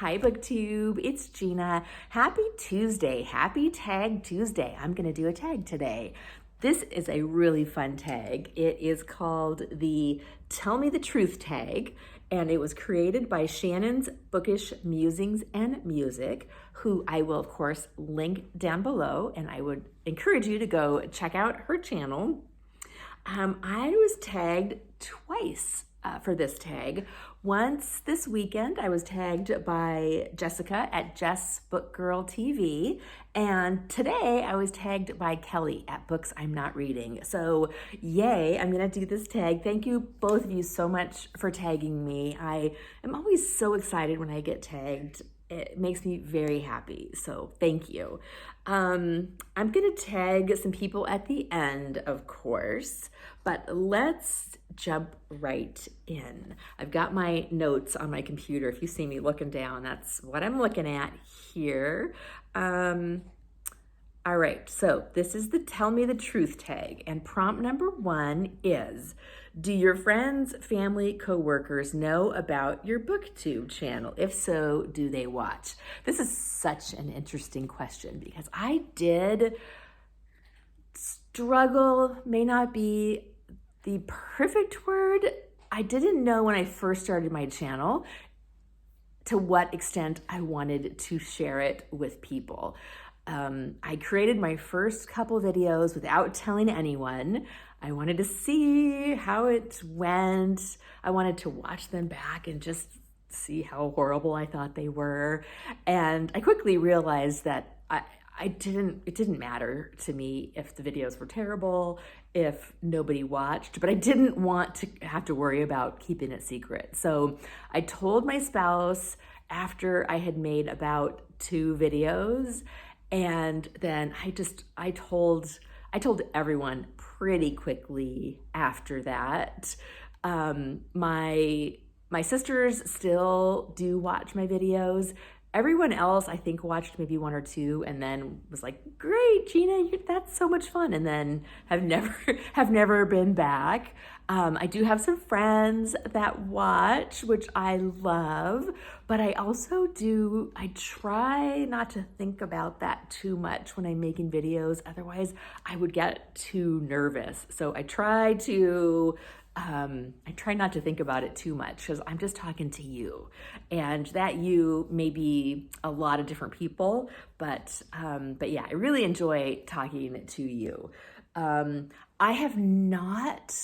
Hi Booktube, it's Gina. Happy Tuesday, happy Tag Tuesday. I'm gonna do a tag today. This is a really fun tag. It is called the Tell Me the Truth tag, and it was created by Shannon's Bookish Musings and Music, who I will of course link down below, and I would encourage you to go check out her channel. I was tagged twice for this tag. Once this weekend, I was tagged by Jessica at Jess Book Girl TV, and today I was tagged by Kelly at Books I'm Not Reading. So yay, I'm gonna do this tag. Thank you both of you so much for tagging me. I am always so excited when I get tagged. It makes me very happy, so thank you. I'm gonna tag some people at the end, of course, but let's jump right in. I've got my notes on my computer. If you see me looking down, that's what I'm looking at here. All right, so this is the Tell Me the Truth tag, and prompt number 1 is, do your friends, family, coworkers know about your Booktube channel? If so, do they watch? This is such an interesting question because I did struggle, may not be the perfect word. I didn't know when I first started my channel to what extent I wanted to share it with people. I created my first couple videos without telling anyone. I wanted to see how it went. I wanted to watch them back and just see how horrible I thought they were. And I quickly realized that it didn't matter to me if the videos were terrible, if nobody watched, but I didn't want to have to worry about keeping it secret. So I told my spouse after I had made about 2 videos, and then I told everyone pretty quickly after that. My sisters still do watch my videos. Everyone else, I think, watched maybe 1 or 2 and then was like, great, Gina, that's so much fun, and then have never been back. I do have some friends that watch, which I love, but I try not to think about that too much when I'm making videos. Otherwise, I would get too nervous. So I try not to think about it too much because I'm just talking to you, and that you may be a lot of different people, but yeah, I really enjoy talking to you. I have not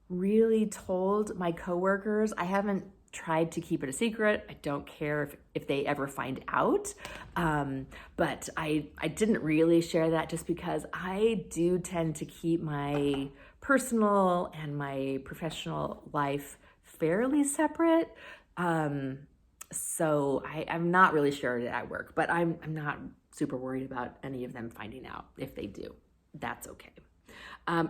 really told my coworkers. I haven't tried to keep it a secret. I don't care if they ever find out, but I didn't really share that just because I do tend to keep my personal and my professional life fairly separate. So I'm not really sharing it at work, but I'm not super worried about any of them finding out. If they do, that's okay.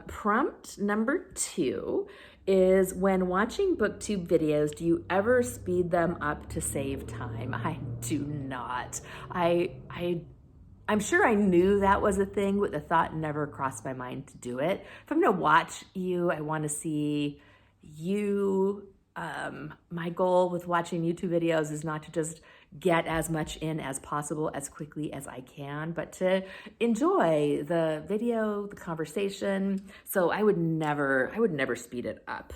Prompt number 2 is, when watching Booktube videos, do you ever speed them up to save time? I do not. I'm sure I knew that was a thing, but the thought never crossed my mind to do it. If I'm gonna watch you, I wanna see you. My goal with watching YouTube videos is not to just get as much in as possible as quickly as I can, but to enjoy the video, the conversation. So I would never speed it up.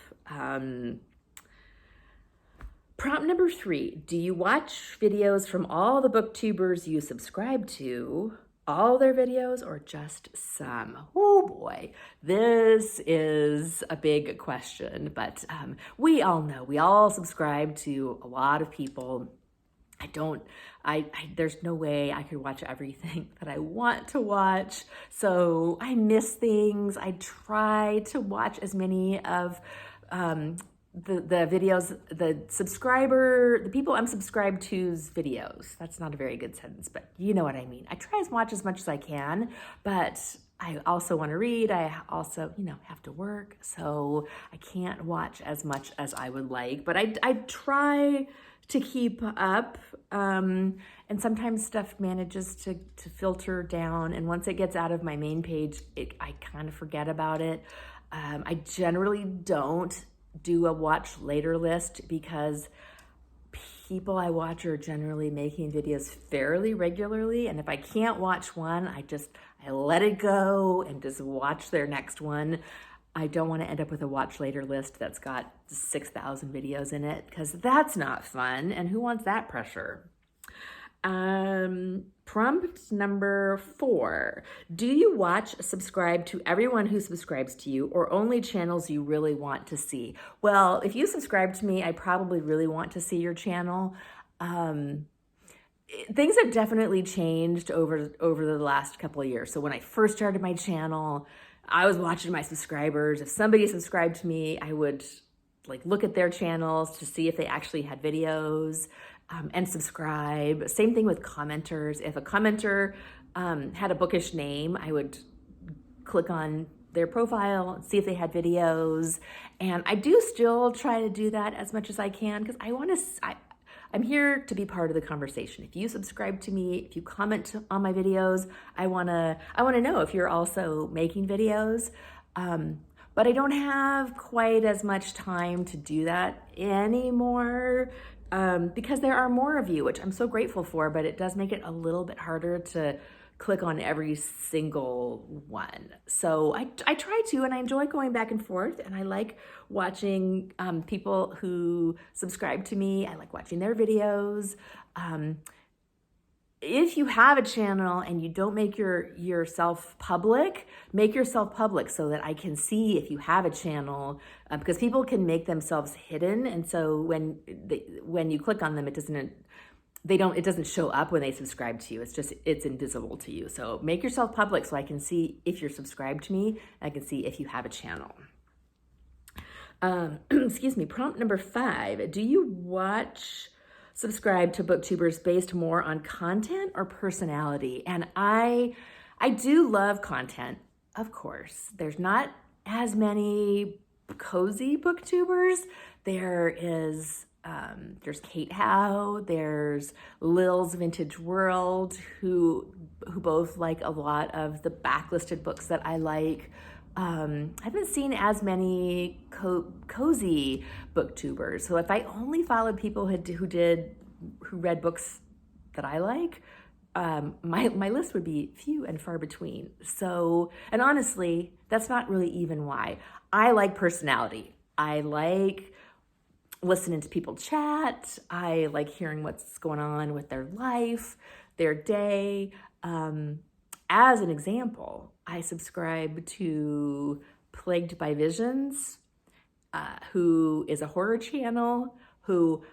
Prompt number 3, do you watch videos from all the Booktubers you subscribe to? All their videos or just some? Oh boy, this is a big question, but we all know, we all subscribe to a lot of people. There's no way I could watch everything that I want to watch. So I miss things. I try to watch as many of the videos, the people I'm subscribed to's videos. That's not a very good sentence, but you know what I mean. I try to watch as much as I can, but I also want to read. I also, have to work, so I can't watch as much as I would like, but I try to keep up, and sometimes stuff manages to filter down, and once it gets out of my main page, I kind of forget about it. I generally don't do a watch later list because people I watch are generally making videos fairly regularly. And if I can't watch one, I let it go and just watch their next one. I don't want to end up with a watch later list that's got 6,000 videos in it, because that's not fun. And who wants that pressure? Prompt number 4. Do you subscribe to everyone who subscribes to you, or only channels you really want to see? Well, if you subscribe to me, I probably really want to see your channel. Things have definitely changed over the last couple of years. So when I first started my channel, I was watching my subscribers. If somebody subscribed to me, I would look at their channels to see if they actually had videos. And subscribe. Same thing with commenters. If a commenter had a bookish name, I would click on their profile and see if they had videos. And I do still try to do that as much as I can, because I'm here to be part of the conversation. If you subscribe to me, if you comment on my videos, I wanna know if you're also making videos. But I don't have quite as much time to do that anymore. Because there are more of you, which I'm so grateful for, but it does make it a little bit harder to click on every single one. So I try to, and I enjoy going back and forth, and I like watching people who subscribe to me. I like watching their videos. If you have a channel and you don't make yourself public, make yourself public so that I can see if you have a channel, because people can make themselves hidden. And so when you click on them, it doesn't show up when they subscribe to you. It's invisible to you. So make yourself public so I can see if you're subscribed to me. I can see if you have a channel. Excuse me. Prompt number 5. Do you subscribe to Booktubers based more on content or personality? And I do love content, of course. There's not as many cozy Booktubers. There's Kate Howe, there's Lil's Vintage World, who both like a lot of the backlisted books that I like. I haven't seen as many cozy Booktubers. So if I only followed people who read books that I like, my list would be few and far between. So, and honestly, that's not really even why. I like personality. I like listening to people chat. I like hearing what's going on with their life, their day. As an example, I subscribe to Plagued by Visions, who is a horror channel, who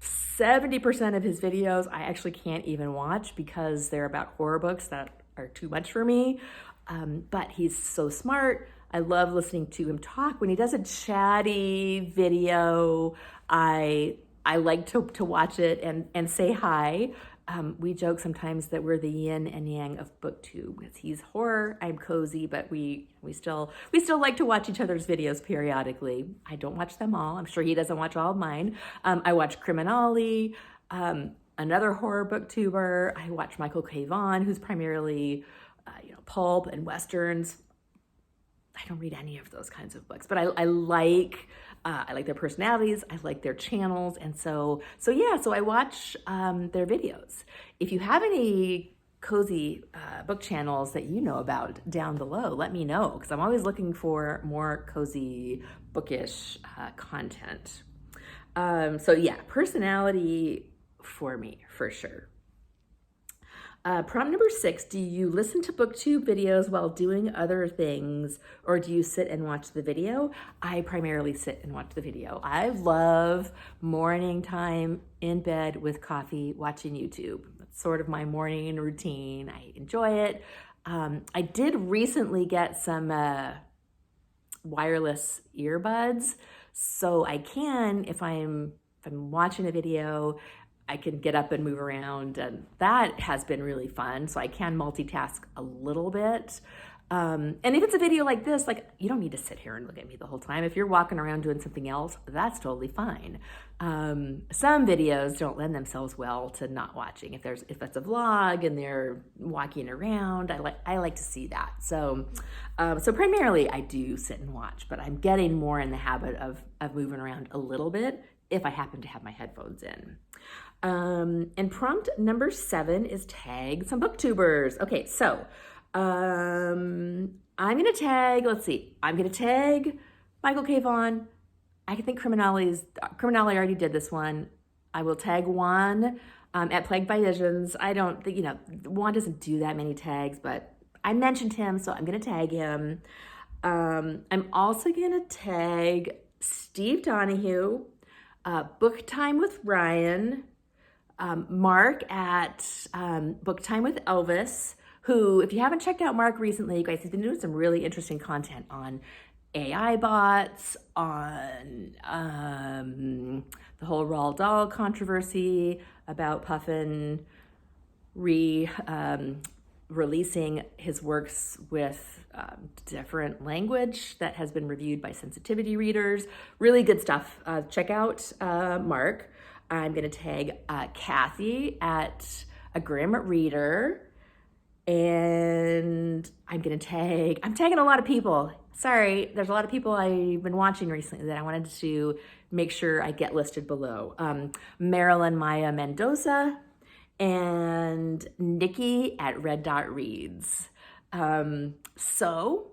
70% of his videos I actually can't even watch because they're about horror books that are too much for me. But he's so smart. I love listening to him talk. When he does a chatty video, I like to watch it and say hi. We joke sometimes that we're the yin and yang of Booktube, because he's horror, I'm cozy, but we still like to watch each other's videos periodically. I don't watch them all. I'm sure he doesn't watch all of mine. I watch Olly, another horror Booktuber. I watch Michael K. Vaughan, who's primarily pulp and westerns. I don't read any of those kinds of books, but I like their personalities. I like their channels. And so I watch their videos. If you have any cozy book channels that you know about down below, let me know, because I'm always looking for more cozy, bookish content. Personality for me, for sure. Prompt number 6, do you listen to Booktube videos while doing other things, or do you sit and watch the video? I primarily sit and watch the video. I love morning time in bed with coffee watching YouTube. That's sort of my morning routine. I enjoy it. I did recently get some wireless earbuds, so I can, if I'm watching a video, I can get up and move around, and that has been really fun. So I can multitask a little bit. And if it's a video like this, you don't need to sit here and look at me the whole time. If you're walking around doing something else, that's totally fine. Some videos don't lend themselves well to not watching. If it's a vlog and they're walking around, I like to see that. So primarily I do sit and watch, but I'm getting more in the habit of moving around a little bit if I happen to have my headphones in. And prompt number 7 is tag some booktubers. Okay, so I'm gonna tag, let's see, I'm gonna tag Michael K. Vaughan. I think Criminale already did this one. I will tag Juan at Plagued by Visions. I don't think, Juan doesn't do that many tags, but I mentioned him, so I'm gonna tag him. I'm also gonna tag Steve Donahue, Book Time with Ryan, Mark at Book Time with Elvis, who, if you haven't checked out Mark recently, you guys, he's been doing some really interesting content on AI bots, on the whole Roald Dahl controversy about Puffin releasing his works with different language that has been reviewed by sensitivity readers. Really good stuff. Check out Mark. I'm going to tag Cathy at A Grim Reader. And I'm tagging a lot of people. Sorry, there's a lot of people I've been watching recently that I wanted to make sure I get listed below. Marilyn Maya Mendoza and Nicki at Red Dot Reads. So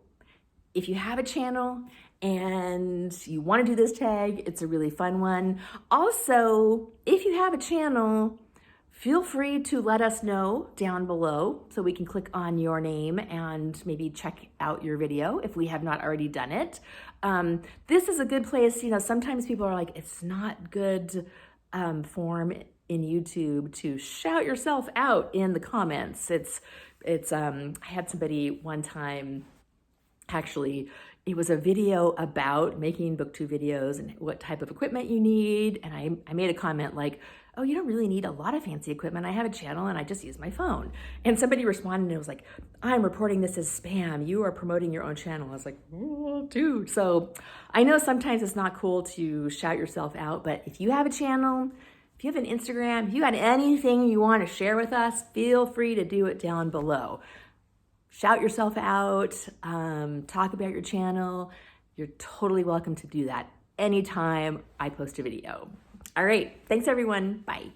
if you have a channel and you want to do this tag, it's a really fun one. Also, if you have a channel, feel free to let us know down below so we can click on your name and maybe check out your video if we have not already done it. This is a good place, sometimes people are like, it's not good form in YouTube to shout yourself out in the comments. I had somebody one time, actually, it was a video about making booktube videos and what type of equipment you need. And I made a comment like, oh, you don't really need a lot of fancy equipment. I have a channel and I just use my phone. And somebody responded and it was like, I'm reporting this as spam. You are promoting your own channel. I was like, oh, dude. So I know sometimes it's not cool to shout yourself out, but if you have a channel, if you have an Instagram, if you got anything you want to share with us, feel free to do it down below. Shout yourself out, talk about your channel. You're totally welcome to do that anytime I post a video. All right, thanks everyone, bye.